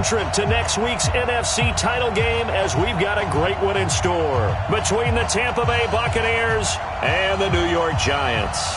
entrant to next week's NFC title game, as we've got a great one in store between the Tampa Bay Buccaneers and the New York Giants.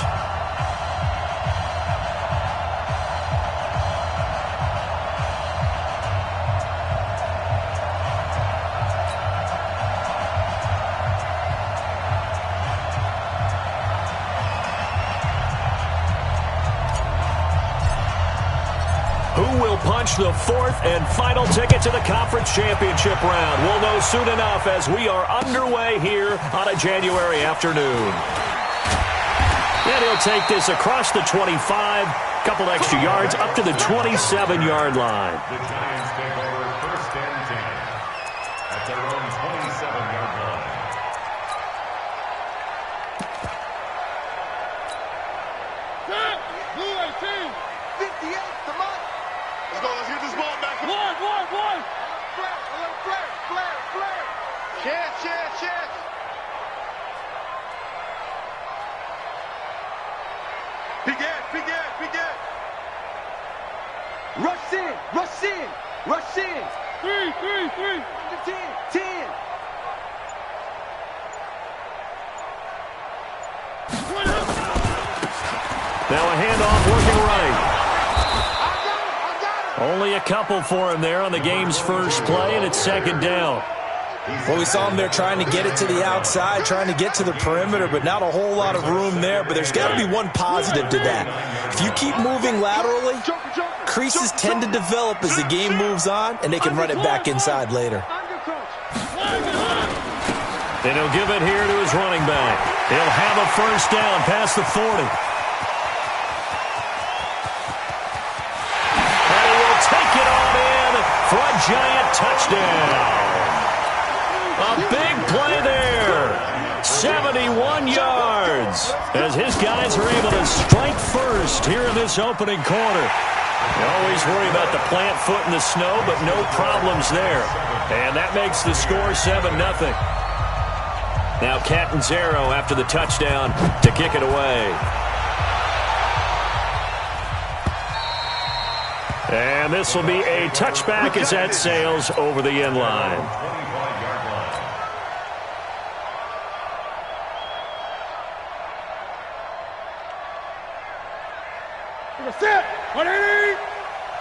Who will punch the fourth and final ticket to the conference championship round? We'll know soon enough as we are underway here on a January afternoon. And he'll take this across the 25, couple extra yards up to the 27-yard line. The Giants take over first and 10 at their own 27-yard line. Blue 18, 58, the mark. Let's get this ball back. One. Flare. Chance. Begin. Rush in. Three. 10. Now a handoff working right. Only a couple for him there on the game's first play, and it's second down. Well, we saw him there trying to get it to the outside, trying to get to the perimeter, but not a whole lot of room there. But there's got to be one positive to that. If you keep moving laterally, creases tend to develop as the game moves on, and they can run it back inside later. And he'll give it here to his running back. He'll have a first down past the 40. Take it on in for a Giant touchdown. A big play there. 71 yards as his guys are able to strike first here in this opening quarter. You always worry about the plant foot in the snow, but no problems there. And that makes the score 7-0. Now Catanzaro after the touchdown to kick it away. And this will be a touchback as that sails over the end line. Set. 180.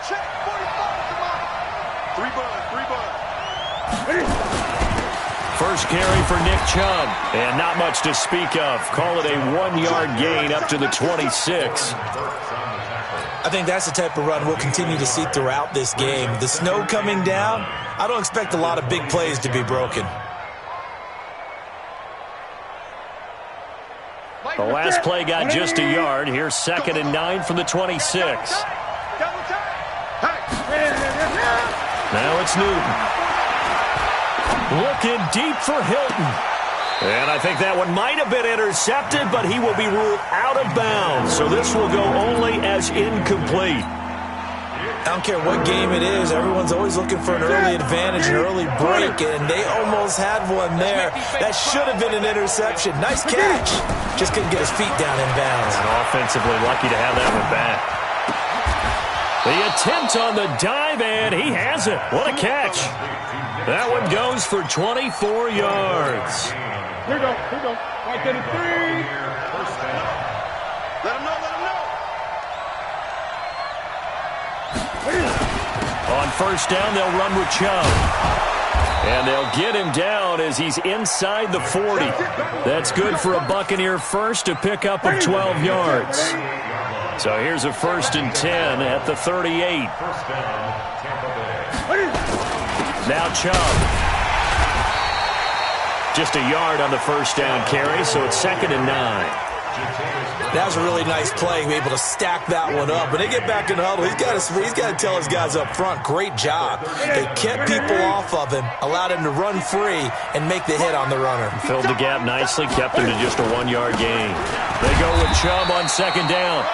Check. 45. Come on. Three bud. First carry for Nick Chubb. And not much to speak of. Call it a 1-yard gain up to the 26. I think that's the type of run we'll continue to see throughout this game. The snow coming down, I don't expect a lot of big plays to be broken. The last play got just a yard. Here's 2nd and 9 from the 26. Now it's Newton. Looking deep for Hilton. And I think that one might have been intercepted, but he will be ruled out of bounds. So this will go only as incomplete. I don't care what game it is. Everyone's always looking for an early advantage, an early break, and they almost had one there. That should have been an interception. Nice catch. Just couldn't get his feet down in bounds. And offensively lucky to have that one back. The attempt on the dive, and he has it. What a catch. That one goes for 24 yards. Here we go. Right to the 3. Let him know. On first down, they'll run with Chubb. And they'll get him down as he's inside the 40. That's good for a Buccaneer first to pick up of 12 yards. So here's a 1st and 10 at the 38. Now Chubb. Just a yard on the first down carry, so it's 2nd and 9. That was a really nice play, able to stack that one up. When they get back in the huddle, he's got to tell his guys up front, great job. They kept people off of him, allowed him to run free, and make the hit on the runner. Filled the gap nicely, kept him to just a 1-yard gain. They go with Chubb on 2nd down.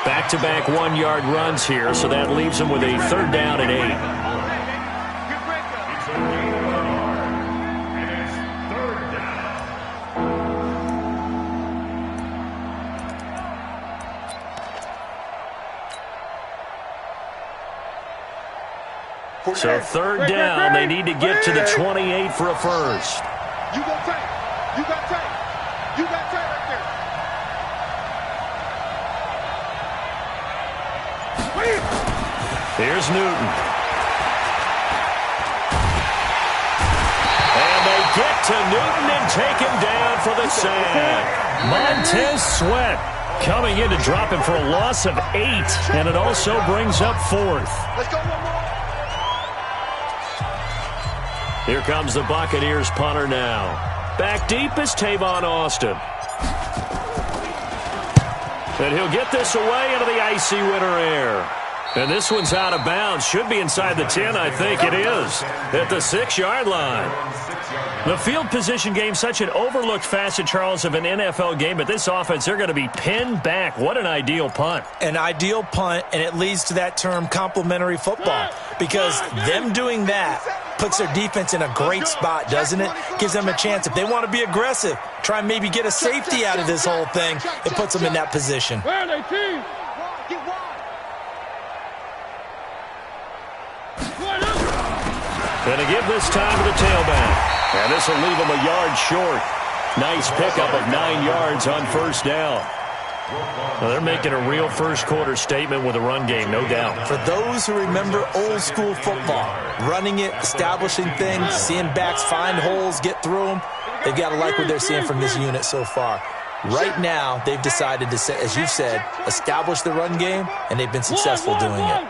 Back-to-back 1-yard runs here, so that leaves them with a 3rd down and 8. So third down, they need to get to the 28 for a first. You got tight. You got tight. You got tight right there. Here's Newton. And they get to Newton and take him down for the sack. Montez Sweat coming in to drop him for a loss of 8, and it also brings up 4th. Let's go one more. Here comes the Buccaneers punter now. Back deep is Tavon Austin. And he'll get this away into the icy winter air. And this one's out of bounds. Should be inside the 10, I think it is. At the 6-yard line. The field position game, such an overlooked facet, Charles, of an NFL game. But this offense, they're going to be pinned back. What an ideal punt. An ideal punt, and it leads to that term complementary football. Because them doing that puts their defense in a great spot, doesn't it? Gives them a chance. If they want to be aggressive, try and maybe get a safety out of this whole thing, it puts them in that position. Where are they, team? Going to give this time to the tailback. And this will leave him a yard short. Nice pickup of 9 yards on first down. Well, they're making a real first-quarter statement with a run game, no doubt. For those who remember old-school football, running it, establishing things, seeing backs find holes, get through them, they've got to like what they're seeing from this unit so far. Right now, they've decided to, as you said, establish the run game, and they've been successful doing it.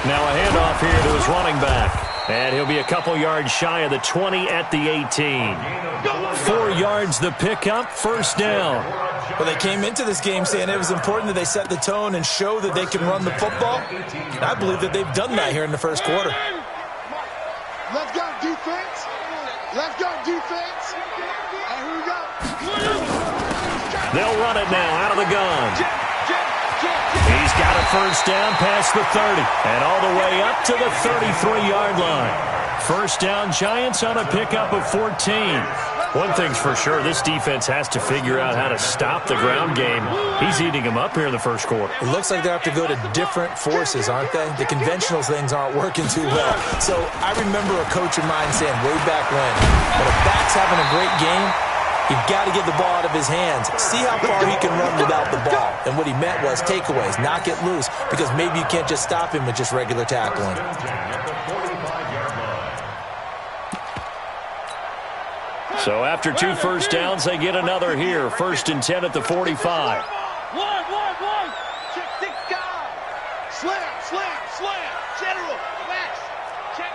Now a handoff here to his running back. And he'll be a couple yards shy of the 20 at the 18. 4 yards the pickup, first down. Well, they came into this game saying it was important that they set the tone and show that they can run the football. And I believe that they've done that here in the first quarter. Let's go, defense. Let's go, defense. And here we go. They'll run it now out of the gun. He's got a first down past the 30 and all the way up to the 33-yard line. First down, Giants on a pickup of 14. One thing's for sure, this defense has to figure out how to stop the ground game. He's eating them up here in the first quarter. It looks like they have to go to different forces, aren't they? The conventional things aren't working too well. So I remember a coach of mine saying way back when a back's having a great game, you've got to get the ball out of his hands. See how far he can run without the ball. And what he meant was takeaways, knock it loose, because maybe you can't just stop him with just regular tackling. So after 2 first downs, they get another here. 1st and 10 at the 45. One. Check down. Slam. General, relax. Check.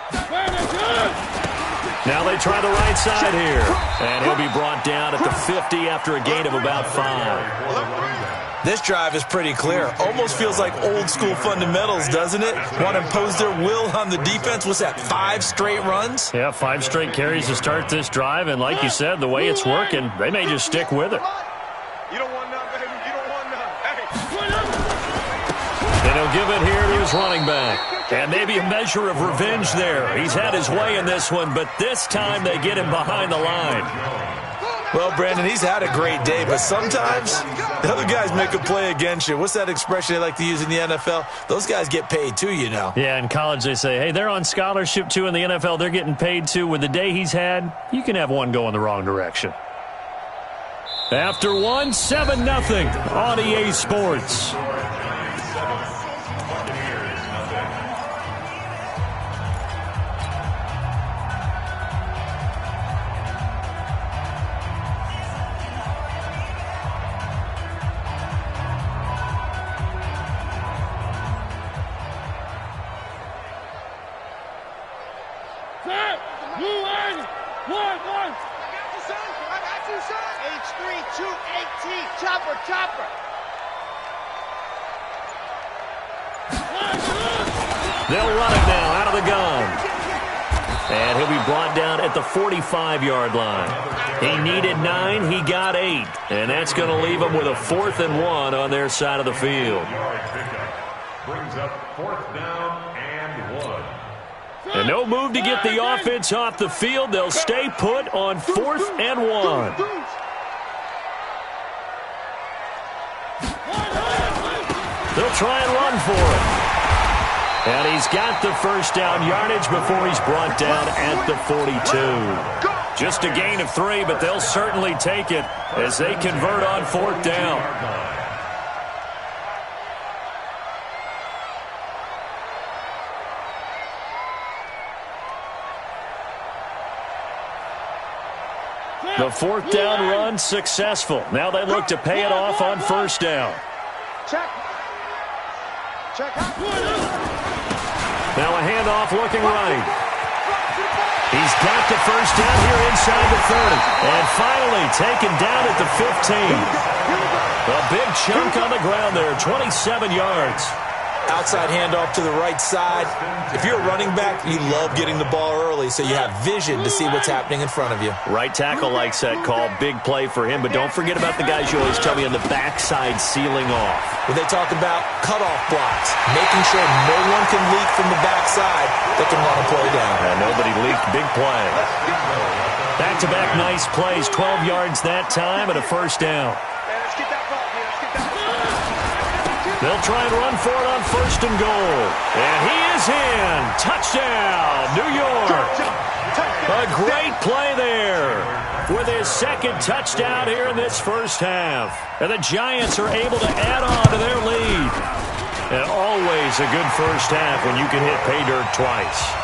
Now they try the right side here. And he'll be brought down at the 50 after a gain of about 5. This drive is pretty clear. Almost feels like old-school fundamentals, doesn't it? Want to impose their will on the defense. What's that, 5 straight runs? Yeah, 5 straight carries to start this drive. And like you said, the way it's working, they may just stick with it. You don't want none, baby. You don't want none. Hey. And he'll give it here to his running back. And maybe a measure of revenge there. He's had his way in this one, but this time they get him behind the line. Well, Brandon, he's had a great day, but sometimes the other guys make a play against you. What's that expression they like to use in the NFL? Those guys get paid too, you know. Yeah, in college they say, hey, they're on scholarship too. In the NFL, they're getting paid too. With the day he's had, you can have one go in the wrong direction. After 1, 7-0 on EA Sports. Chopper. They'll run it now out of the gun. And he'll be brought down at the 45-yard line. He needed 9, he got 8. And that's going to leave him with a 4th and 1 on their side of the field. Brings up 4th down and 1. And no move to get the offense off the field. They'll stay put on 4th and 1. They'll They'll try and run for it. And he's got the first down yardage before he's brought down at the 42. Just a gain of 3, but they'll certainly take it as they convert on 4th down. The 4th down run successful. Now they look to pay it off on 1st down. Check. Now a handoff looking right. He's got the first down here inside the 30. And finally taken down at the 15. A big chunk on the ground there, 27 yards. Outside handoff to the right side. If you're a running back, you love getting the ball early so you have vision to see what's happening in front of you. Right tackle likes that call. Big play for him, but don't forget about the guys you always tell me on the backside sealing off. When they talk about cutoff blocks, making sure no one can leak from the backside that can run a play down. And nobody leaked. Big play. Back-to-back nice plays. 12 yards that time and a first down. They'll try and run for it on 1st and goal. And he is in. Touchdown, New York. A great play there with his 2nd touchdown here in this first half. And the Giants are able to add on to their lead. And always a good first half when you can hit pay dirt twice.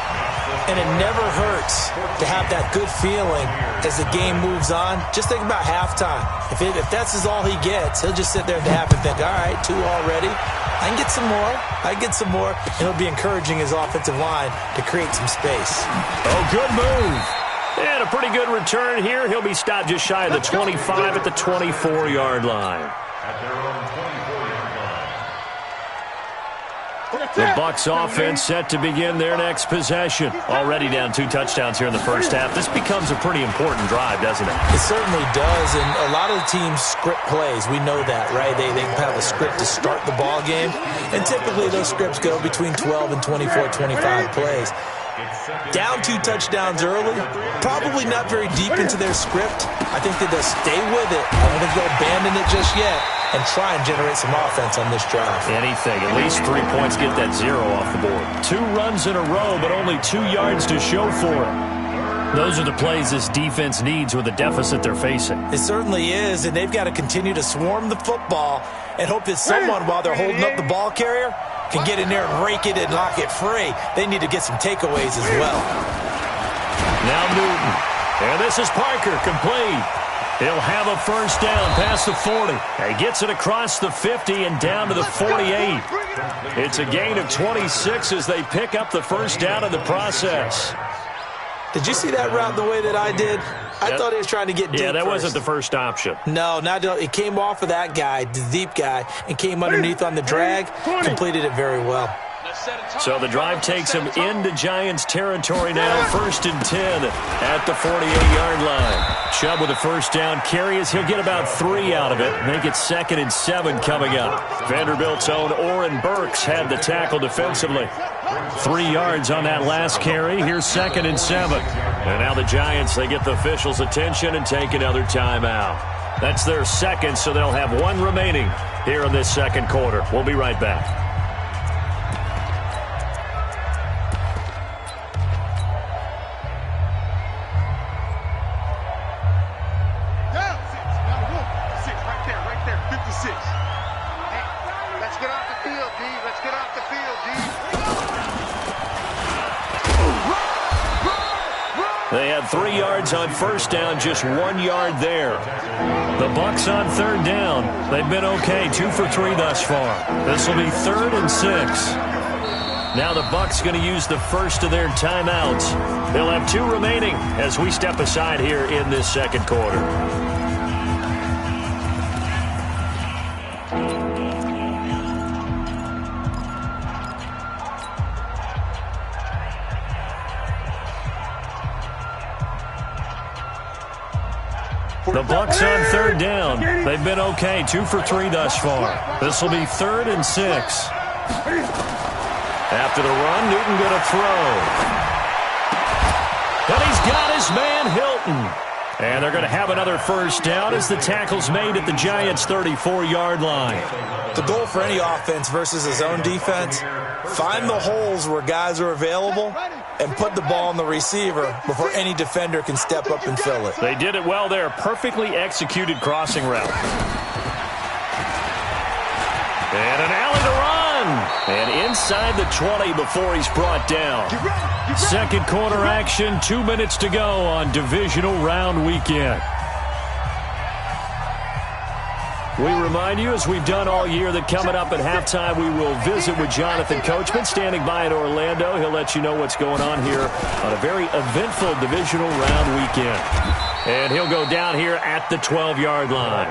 And it never hurts to have that good feeling as the game moves on. Just think about halftime. If that's all he gets, he'll just sit there at the half and think, all right, 2 already. I can get some more. And he'll be encouraging his offensive line to create some space. Oh, good move. And a pretty good return here. He'll be stopped just shy of the 25 at the 24-yard line. At their own 24-yard line. The Bucs offense set to begin their next possession. Already down 2 touchdowns here in the first half. This becomes a pretty important drive, doesn't it? It certainly does, and a lot of the teams script plays. We know that, right? They have a script to start the ball game, and typically those scripts go between 12 and 24, 25 plays. Down 2 touchdowns early, probably not very deep into their script. I think that they'll stay with it. I don't think they'll abandon it just yet and try and generate some offense on this drive. Anything. At least 3 points, get that 0 off the board. 2 runs in a row, but only 2 yards to show for it. Those are the plays this defense needs with the deficit they're facing. It certainly is, and they've got to continue to swarm the football and hope that someone, while they're holding up the ball carrier, can get in there and rake it and lock it free. They need to get some takeaways as well. Now Newton. And this is Parker, complete. He'll have a first down past the 40. He gets it across the 50 and down to the 48. It's a gain of 26 as they pick up the first down in the process. Did you see that route the way that I did? I thought he was trying to get deep. Yeah, that first. wasn't the first option. No, it came off of that guy, the deep guy, and came underneath on the drag. Completed it very well. So the drive takes him into Giants territory now. 1st and 10 at the 48-yard line. Chubb with a first down carry as he'll get about 3 out of it. Make it 2nd and 7 coming up. Vanderbilt's own Oren Burks had the tackle defensively. 3 yards on that last carry. Here's 2nd and 7. And now the Giants, they get the officials' attention and take another timeout. That's their 2nd, so they'll have 1 remaining here in this 2nd quarter. We'll be right back. They had 3 yards on first down, just 1 yard there. The Bucs on 3rd down. They've been okay, 2 for 3 thus far. This will be 3rd and 6. Now the Bucs going to use the first of their timeouts. They'll have 2 remaining as we step aside here in this 2nd quarter. The Bucs on 3rd down. They've been okay, 2 for 3 thus far. This will be 3rd and 6. After the run, Newton going to throw. And he's got his man Hilton. And they're going to have another first down as the tackle's made at the Giants' 34-yard line. The goal for any offense versus his own defense, find the holes where guys are available and put the ball on the receiver before any defender can step up and fill it. They did it well there. Perfectly executed crossing route. And an alley to run. And inside the 20 before he's brought down. Second quarter action, 2 minutes to go on divisional round weekend. We remind you, as we've done all year, that coming up at halftime, we will visit with Jonathan Coachman, standing by in Orlando. He'll let you know what's going on here on a very eventful divisional round weekend. And he'll go down here at the 12-yard line.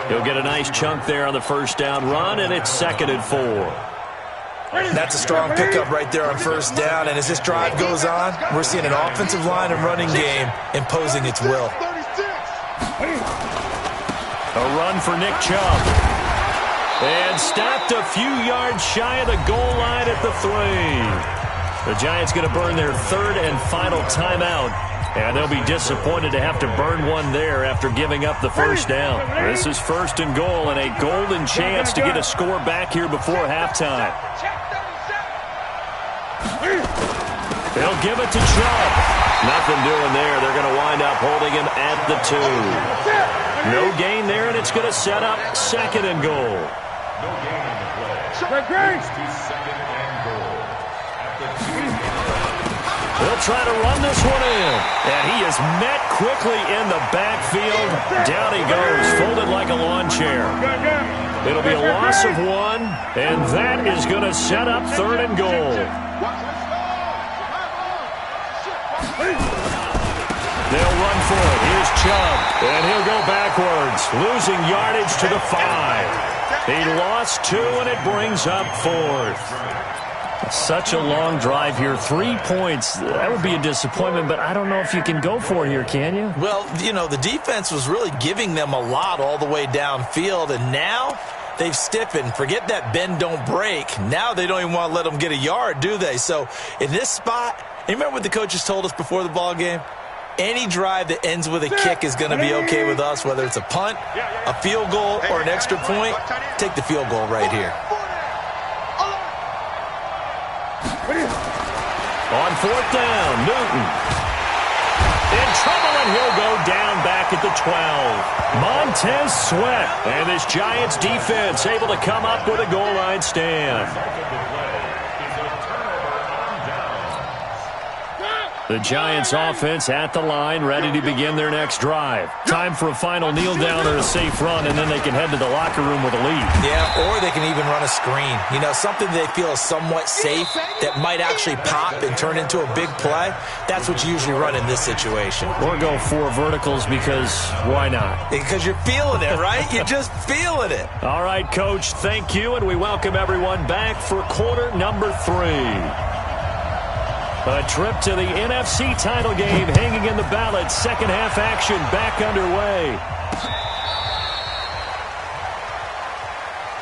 He'll get a nice chunk there on the first down run, and it's 2nd and 4. That's a strong pickup right there on first down. And as this drive goes on, we're seeing an offensive line and running game imposing its will. A run for Nick Chubb. And stopped a few yards shy of the goal line at the 3. The Giants going to burn their third and final timeout. And they'll be disappointed to have to burn one there after giving up the first down. This is 1st and goal and a golden chance to get a score back here before halftime. They'll give it to Chubb. Nothing doing there. They're going to wind up holding him at the 2. No gain there, and it's going to set up 2nd and goal. No gain in the play. Great. To 2nd and goal. At the 2. They'll try to run this one in. And he is met quickly in the backfield. Down he goes, folded like a lawn chair. It'll be a loss of 1, and that is going to set up 3rd and goal. They'll run for it. Here's Chubb, and he'll go backwards, losing yardage to the 5. He lost 2, and it brings up 4th. Such a long drive here. 3 points. That would be a disappointment, but I don't know if you can go for it here, can you? Well, you know, the defense was really giving them a lot all the way downfield, and now they've stiffened. Forget that bend, don't break. Now they don't even want to let them get a yard, do they? So in this spot, you remember what the coaches told us before the ball game? Any drive that ends with a kick is going to be okay with us, whether it's a punt, a field goal, or an extra point. Take the field goal right here. On 4th down, Newton. In trouble, and he'll go down back at the 12. Montez Sweat. And this Giants defense able to come up with a goal line stand. The Giants offense at the line, ready to begin their next drive. Time for a final kneel down or a safe run, and then they can head to the locker room with a lead. Yeah, or they can even run a screen. You know, something they feel is somewhat safe that might actually pop and turn into a big play. That's what you usually run in this situation. Or go 4 verticals because why not? Because you're feeling it, right? You're just feeling it. All right, Coach, thank you, and we welcome everyone back for quarter number 3. A trip to the NFC title game hanging in the balance. Second half action back underway.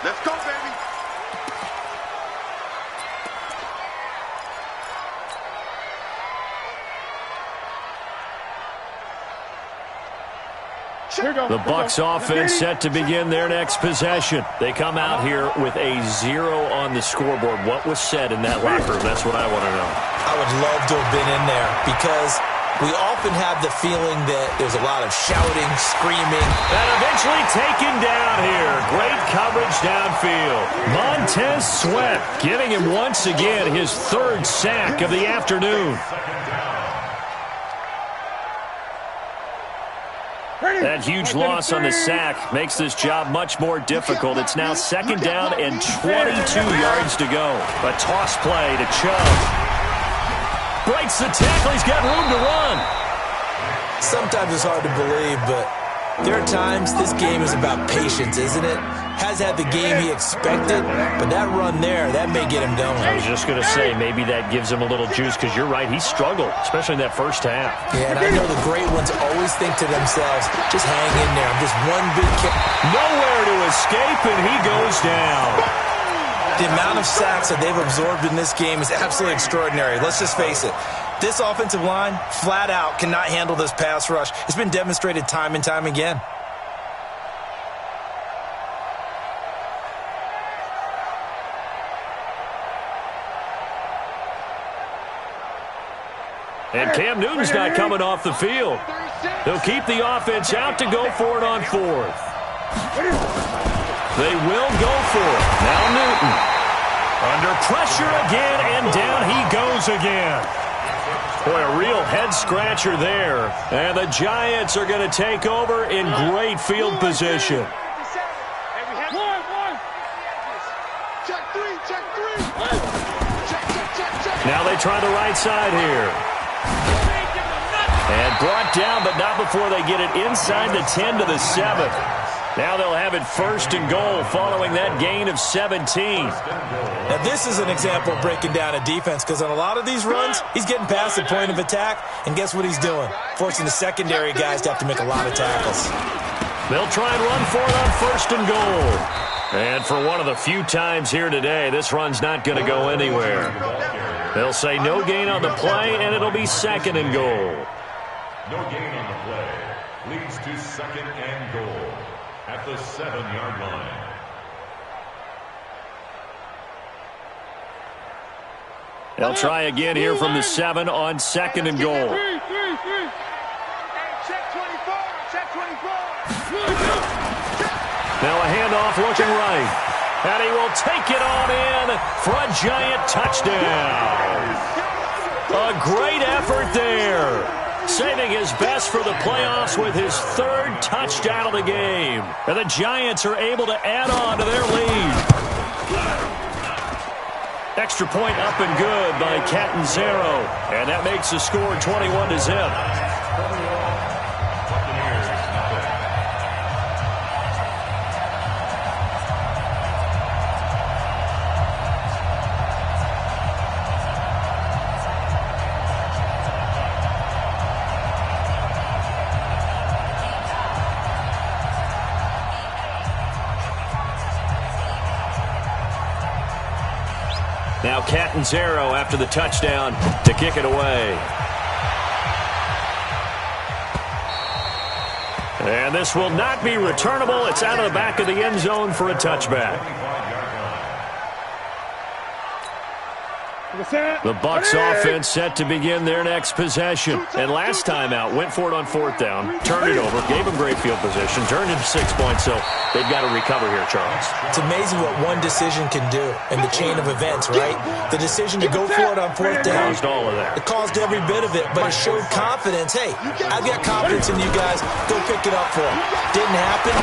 Let's go, baby. The Bucs offense set to begin their next possession. They come out here with a 0 on the scoreboard. What was said in that locker room? That's what I want to know. I would love to have been in there because we often have the feeling that there's a lot of shouting, screaming. And eventually taken down here. Great coverage downfield. Montez Sweat giving him once again his 3rd sack of the afternoon. That huge loss on the sack makes this job much more difficult. It's now 2nd down and 22 yards to go. A toss play to Chubb. Breaks the tackle. He's got room to run. Sometimes it's hard to believe, but there are times this game is about patience, isn't it? Has had the game he expected, but that run there, that may get him going. I was just going to say, maybe that gives him a little juice, because you're right, he struggled, especially in that first half. Yeah, and I know the great ones always think to themselves, just hang in there, just one big kick. Nowhere to escape, and he goes down. The amount of sacks that they've absorbed in this game is absolutely extraordinary. Let's just face it. This offensive line, flat out, cannot handle this pass rush. It's been demonstrated time and time again. And Cam Newton's not coming off the field. They'll keep the offense out to go for it on fourth. They will go for it. Now Newton. Under pressure again, and down he goes again. Boy, a real head-scratcher there. And the Giants are going to take over in great field position. Now they try the right side here. And brought down, but not before they get it inside the 10 to the 7. Now they'll have it first and goal following that gain of 17. Now this is an example of breaking down a defense, because on a lot of these runs, he's getting past the point of attack, and guess what he's doing? Forcing the secondary guys to have to make a lot of tackles. They'll try and run for it on first and goal. And for one of the few times here today, this run's not going to go anywhere. They'll say no gain on the play, and it'll be second and goal. No gain on the play. Leads to second and goal at the 7-yard line. They'll try again here from the 7 on second and goal. Now a handoff looking right. And he will take it on in for a Giant touchdown. A great effort there. Saving his best for the playoffs with his third touchdown of the game. And the Giants are able to add on to their lead. Extra point up and good by Catanzaro. And that makes the score 21-0. Now Catanzaro after the touchdown to kick it away. And this will not be returnable. It's out of the back of the end zone for a touchback. The Bucs offense set to begin their next possession. And last time out, went for it on fourth down, turned it over, gave them great field position, turned into 6 points, so they've got to recover here, Charles. It's amazing what one decision can do in the chain of events, right? The decision to go for it on fourth down. Caused all of that. It caused every bit of it, but it showed confidence. Hey, I've got confidence in you guys. Go pick it up for them. Didn't happen.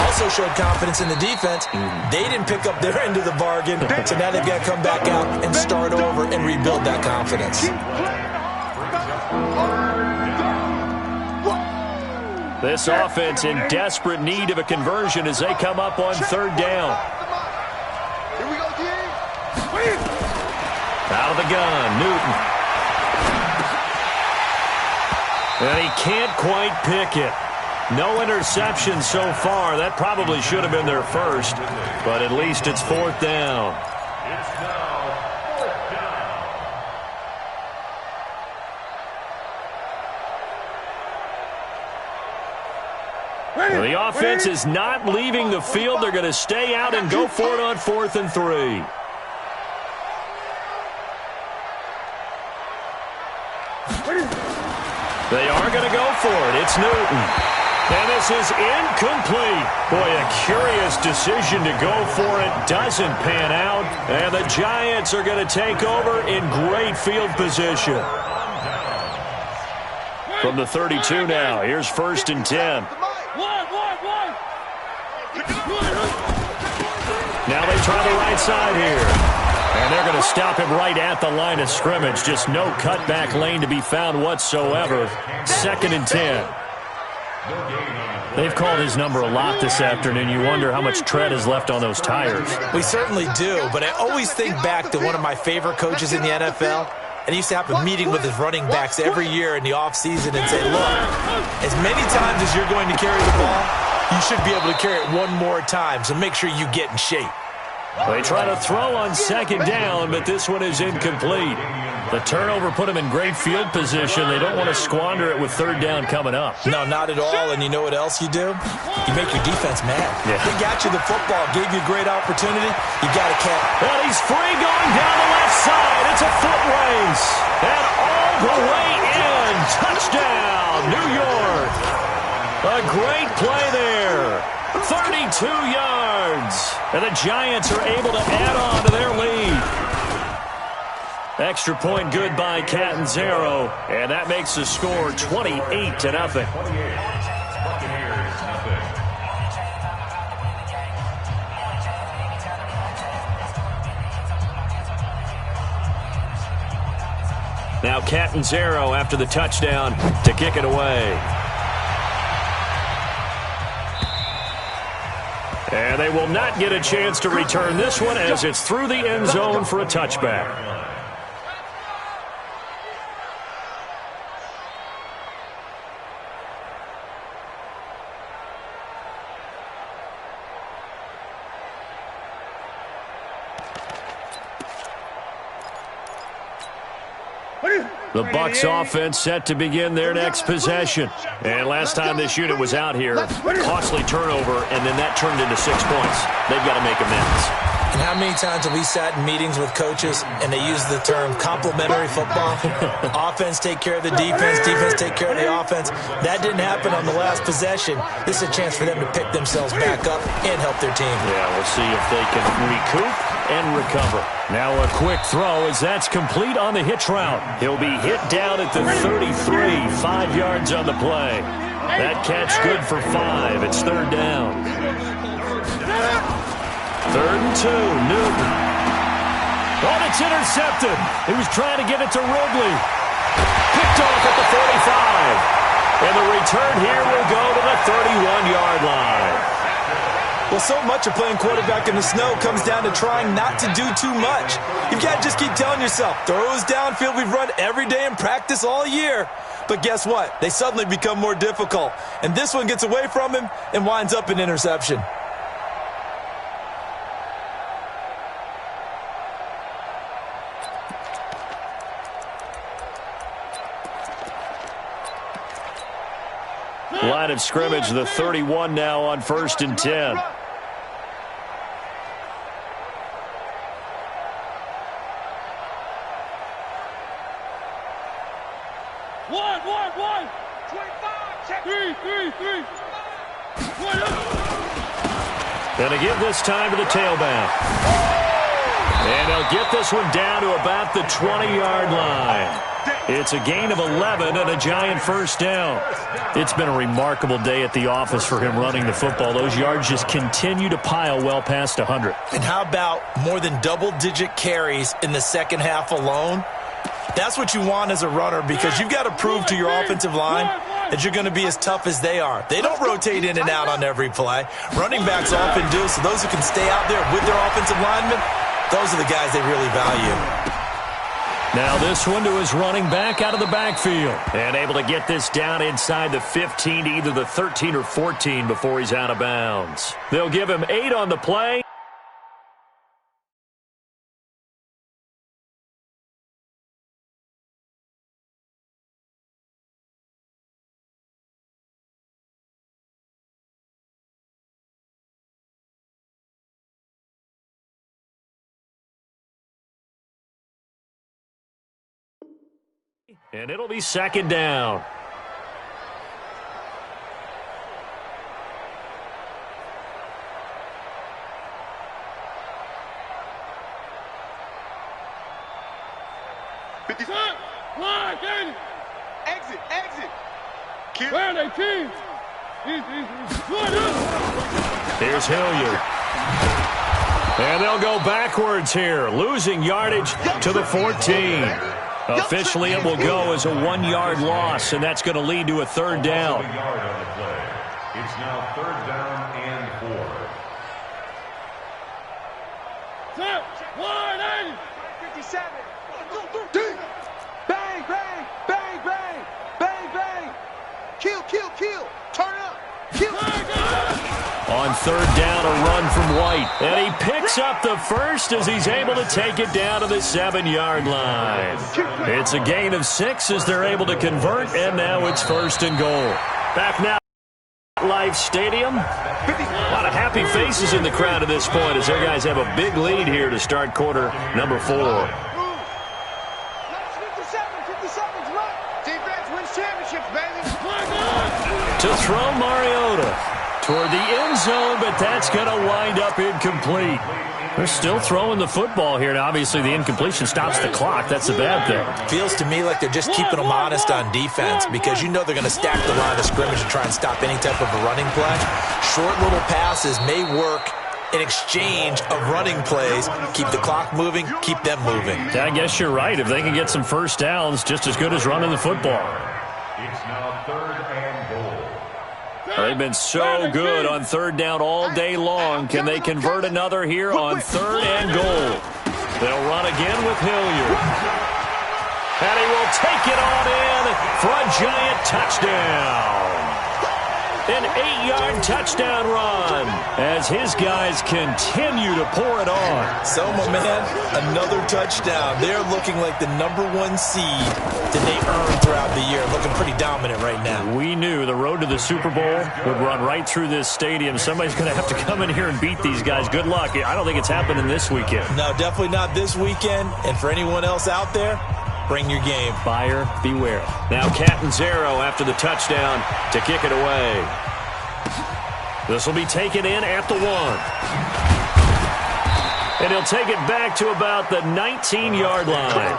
Also showed confidence in the defense. They didn't pick up their end of the bargain, so now they've got to come back out and start over and rebuild that confidence. This offense in desperate need of a conversion as they come up on third down. Here we go, Dean. Out of the gun, Newton. And he can't quite pick it. No interception so far. That probably should have been their first, but at least it's fourth down. It's now fourth down. Well, the offense is not leaving the field. They're going to stay out and go for it on 4th and 3. They are going to go for it. It's Newton. And this is incomplete. Boy, a curious decision to go for it. Doesn't pan out. And the Giants are going to take over in great field position. From the 32 now, here's 1st and 10. Now they try the right side here. And they're going to stop him right at the line of scrimmage. Just no cutback lane to be found whatsoever. 2nd and 10. They've called his number a lot this afternoon. You wonder how much tread is left on those tires. We certainly do, but I always think back to one of my favorite coaches in the NFL. And he used to have a meeting with his running backs every year in the offseason and say, look, as many times as you're going to carry the ball, you should be able to carry it one more time, so make sure you get in shape. They try to throw on second down, but this one is incomplete. The turnover put them in great field position. They don't want to squander it with third down coming up. No, not at all. And you know what else you do? You make your defense mad. Yeah. They got you the football, gave you a great opportunity. You got to catch. And he's free going down the left side. It's a foot race. And all the way in. Touchdown, New York. A great play there. 32 yards. And the Giants are able to add on to their lead. Extra point good by Catanzaro, and that makes the score 28-0. Now Catanzaro after the touchdown to kick it away. And they will not get a chance to return this one as it's through the end zone for a touchback. The Bucs offense set to begin their next possession. And last time this unit was out here, costly turnover, and then that turned into 6 points. They've got to make amends. And how many times have we sat in meetings with coaches and they use the term complementary football? Offense take care of the defense, defense take care of the offense. That didn't happen on the last possession. This is a chance for them to pick themselves back up and help their team. Yeah, we'll see if they can recoup and recover. Now a quick throw as that's complete on the hitch route. He'll be hit down at the 33, 5 yards on the play. That catch good for 5. It's third down. 3rd and 2, Newton. Oh, it's intercepted. He was trying to get it to Ridley. Picked off at the 45. And the return here will go to the 31-yard line. Well, so much of playing quarterback in the snow comes down to trying not to do too much. You've got to just keep telling yourself, throws downfield we've run every day in practice all year. But guess what? They suddenly become more difficult. And this one gets away from him and winds up an interception. Line of scrimmage, the 31 now on 1st and 10. One. 25, check. Three. Gonna give this time to the tailback. And they'll get this one down to about the 20-yard line. It's a gain of 11 and a Giant first down. It's been a remarkable day at the office for him running the football. Those yards just continue to pile well past 100. And how about more than double-digit carries in the second half alone? That's what you want as a runner because you've got to prove to your offensive line that you're going to be as tough as they are. They don't rotate in and out on every play. Running backs often do, so those who can stay out there with their offensive linemen, those are the guys they really value. Now this one to his running back out of the backfield. And able to get this down inside the 15 to either the 13 or 14 before he's out of bounds. They'll give him 8 on the play. And it'll be second down. Exit. Here's Hilliard. And they'll go backwards here, losing yardage to the 14. Officially, it will go as a 1-yard loss, and that's going to lead to a third down. It's now 3rd down and 4. 57. Bang. Kill. Turn up. Kill. On third down, a run from White. And he picks up the first as he's able to take it down to the 7-yard line. It's a gain of 6 as they're able to convert, and now it's first and goal. Back now at Life Stadium. A lot of happy faces in the crowd at this point as their guys have a big lead here to start quarter number 4. 57's right. Defense wins championships, baby. To throw Mariota toward the end zone, but that's going to wind up incomplete. They're still throwing the football here, and obviously the incompletion stops the clock. That's a bad thing. Feels to me like they're just keeping them honest on defense because you know they're going to stack the line of scrimmage and try and stop any type of a running play. Short little passes may work in exchange of running plays. Keep the clock moving, keep them moving. I guess you're right. If they can get some first downs, just as good as running the football. It's now third and goal. They've been so good on third down all day long. Can they convert another here on third and goal? They'll run again with Hilliard. And he will take it on in for a giant touchdown. An 8-yard touchdown run as his guys continue to pour it on. So, my man, another touchdown. They're looking like the #1 seed that they earned throughout the year. Looking pretty dominant right now. We knew the road to the Super Bowl would run right through this stadium. Somebody's going to have to come in here and beat these guys. Good luck. I don't think it's happening this weekend. No, definitely not this weekend. And for anyone else out there, bring your game. Buyer beware. Now Catanzaro after the touchdown to kick it away. This will be taken in at the 1. And he'll take it back to about the 19-yard line.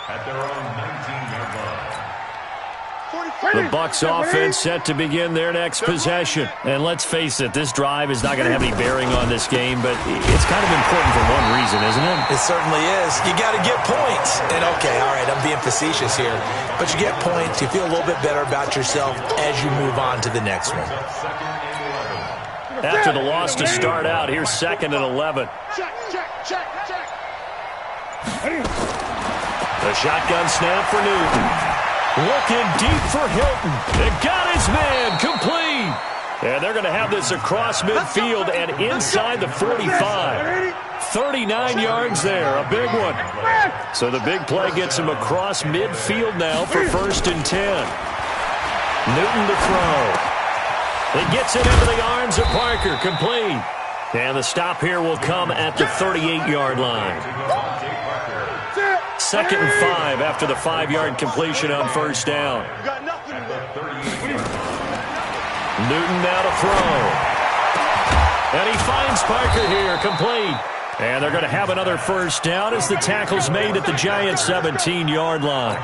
At their own 19-yard line. The Bucs offense set to begin their next possession. And let's face it, this drive is not going to have any bearing on this game, but it's kind of important for one reason, isn't it? It certainly is. You got to get points. And, okay, all right, I'm being facetious here. But you get points, you feel a little bit better about yourself as you move on to the next one. After the loss to start out, here's 2nd and 11. Check. The shotgun snap for Newton. Looking deep for Hilton. It got his man complete. And they're going to have this across midfield and inside the 45. 39 yards there, a big one. So the big play gets him across midfield now for 1st and 10. Newton to throw. It gets it into the arms of Parker, complete. And the stop here will come at the 38-yard line. 2nd and 5 after the 5-yard completion on 1st down. Newton now to throw. And he finds Parker here, complete. And they're going to have another 1st down as the tackle's made at the Giants' 17-yard line.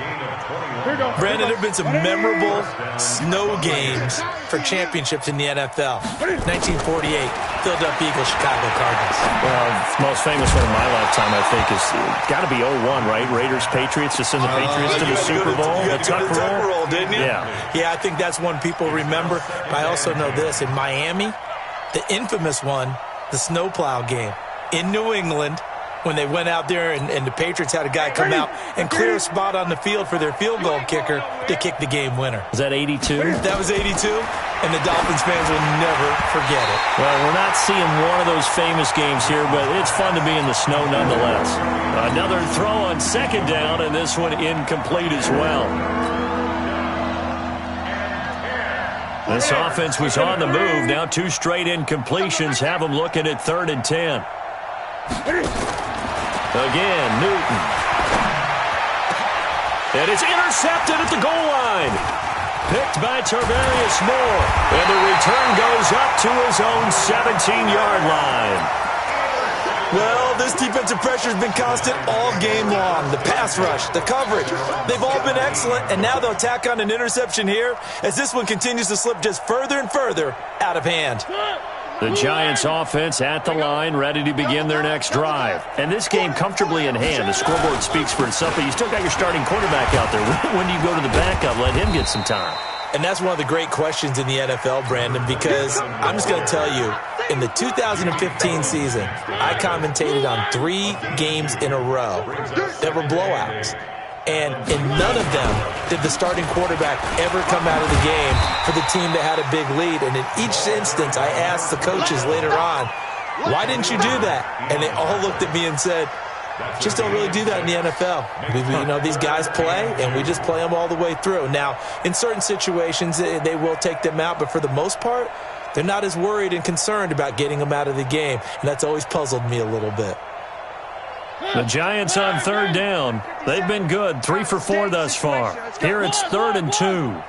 Brandon, there have been some memorable snow games for championships in the NFL. 1948, Philadelphia Eagles, Chicago Cardinals. Well, the most famous one in my lifetime, I think, is got to be 01, right? Raiders, Patriots, to send the Patriots to the Super Bowl. You got to go to the Tuck roll, didn't you? Yeah, I think that's one people remember. But I also know this. In Miami, the infamous one, the snowplow game. In New England, when they went out there and the Patriots had a guy come out and clear a spot on the field for their field goal kicker to kick the game winner. Was that 82? That was 82, and the Dolphins fans will never forget it. Well, we're not seeing one of those famous games here, but it's fun to be in the snow nonetheless. Another throw on 2nd down, and this one incomplete as well. This offense was on the move. Now 2 straight incompletions have them looking at 3rd and 10. Again, Newton. And it's intercepted at the goal line. Picked by Tarvarius Moore. And the return goes up to his own 17-yard line. Well, this defensive pressure has been constant all game long. The pass rush, the coverage, they've all been excellent. And now they'll tack on an interception here as this one continues to slip just further and further out of hand. The Giants offense at the line, ready to begin their next drive. And this game comfortably in hand. The scoreboard speaks for itself, but you still got your starting quarterback out there. When do you go to the backup? Let him get some time. And that's one of the great questions in the NFL, Brandon, because I'm just going to tell you, in the 2015 season, I commentated on 3 games in a row that were blowouts. And in none of them did the starting quarterback ever come out of the game for the team that had a big lead. And in each instance, I asked the coaches later on, why didn't you do that? And they all looked at me and said, just don't really do that in the NFL. You know, these guys play, and we just play them all the way through. Now, in certain situations, they will take them out, but for the most part, they're not as worried and concerned about getting them out of the game, and that's always puzzled me a little bit. The Giants on third down. They've been good, 3 for 4 thus far. Here it's 3rd and 2.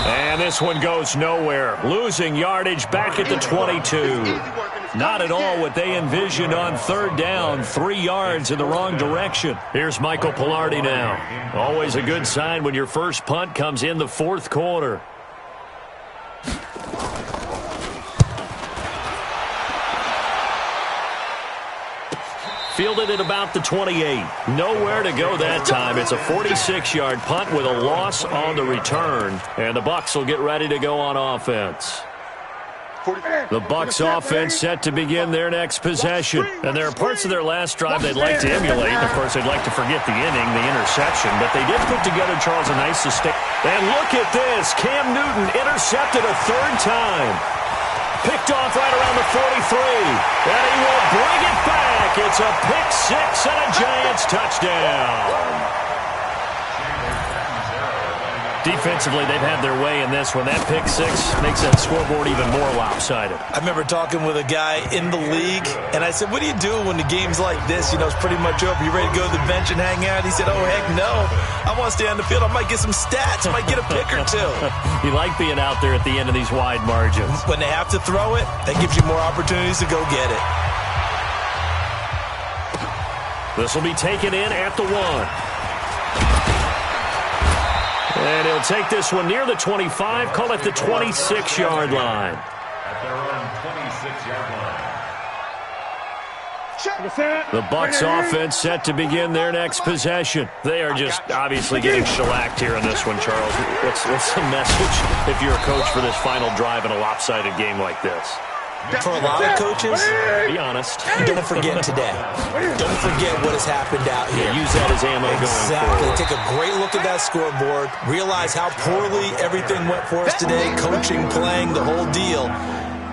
And this one goes nowhere. Losing yardage back at the 22. Not at all what they envisioned on third down. 3 yards in the wrong direction. Here's Michael Pilardi now. Always a good sign when your first punt comes in the 4th quarter. Fielded at about the 28. Nowhere to go that time. It's a 46-yard punt with a loss on the return. And the Bucs will get ready to go on offense. The Bucs offense set to begin their next possession. And there are parts of their last drive they'd like to emulate. Of course, they'd like to forget the inning, the interception. But they did put together, Charles, a nice sustain. And look at this. Cam Newton intercepted a 3rd time. Picked off right around the 43. And he will bring it back. It's a pick 6 and a Giants touchdown. Defensively, they've had their way in this one. That pick 6 makes that scoreboard even more lopsided. I remember talking with a guy in the league, and I said, what do you do when the game's like this? You know, it's pretty much over. You ready to go to the bench and hang out? He said, oh, heck no. I want to stay on the field. I might get some stats. I might get a pick or 2. You like being out there at the end of these wide margins. When they have to throw it, that gives you more opportunities to go get it. This will be taken in at the 1. And he'll take this one near the 25, call it the 26-yard line. At their own 26-yard line. The Bucs offense set to begin their next possession. They are just obviously getting shellacked here in this one, Charles. What's the message if you're a coach for this final drive in a lopsided game like this? For a lot of coaches, be honest. Don't forget today. Don't forget what has happened out here. Yeah, use that as ammo going forward. Take a great look at that scoreboard. Realize how poorly everything went for us today. Coaching, playing, the whole deal.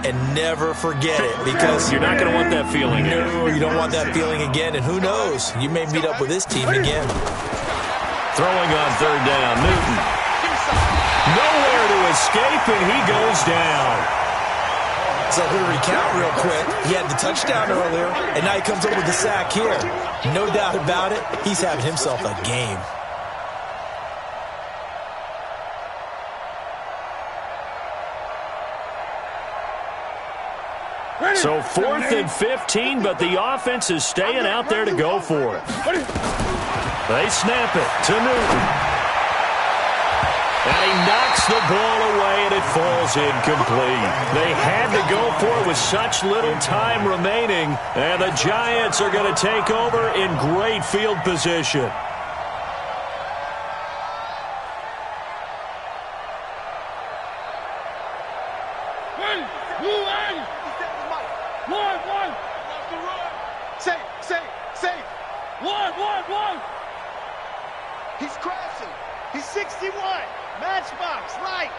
And never forget it, because you're not going to want that feeling again. No, you don't want that feeling again. And who knows? You may meet up with this team again. Throwing on third down, Newton. Nowhere to escape, and he goes down. So I'm going to recount real quick. He had the touchdown earlier, and now he comes up with the sack here. No doubt about it, he's having himself a game. So 4th and 15, but the offense is staying out there to go for it. They snap it to Newton. And he knocks the ball away, and it falls incomplete. They had to go for it with such little time remaining, and the Giants are going to take over in great field position. Safe. One. He's crashing. He's 61. Matchbox, light.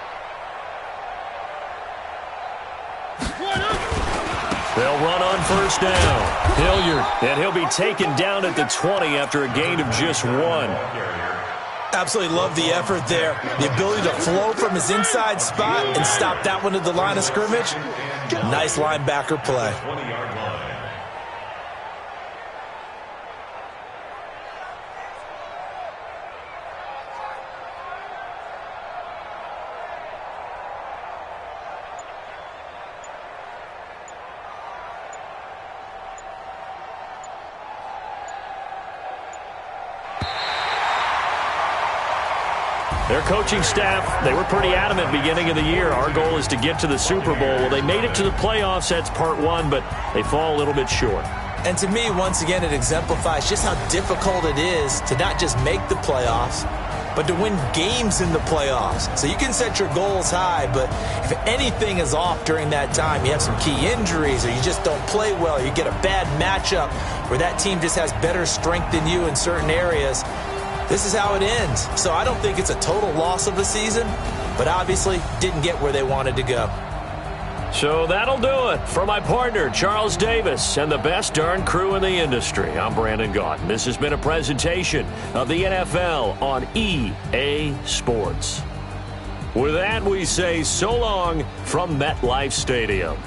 They'll run on first down. Hilliard, and he'll be taken down at the 20 after a gain of just 1. Absolutely love the effort there. The ability to flow from his inside spot and stop that one at the line of scrimmage. Nice linebacker play. Their coaching staff, they were pretty adamant beginning of the year. Our goal is to get to the Super Bowl. Well, they made it to the playoffs. That's part 1, but they fall a little bit short. And to me, once again, it exemplifies just how difficult it is to not just make the playoffs, but to win games in the playoffs. So you can set your goals high, but if anything is off during that time, you have some key injuries, or you just don't play well, or you get a bad matchup where that team just has better strength than you in certain areas, this is how it ends. So I don't think it's a total loss of a season, but obviously didn't get where they wanted to go. So that'll do it for my partner, Charles Davis, and the best darn crew in the industry. I'm Brandon Gaudin. This has been a presentation of the NFL on EA Sports. With that, we say so long from MetLife Stadium.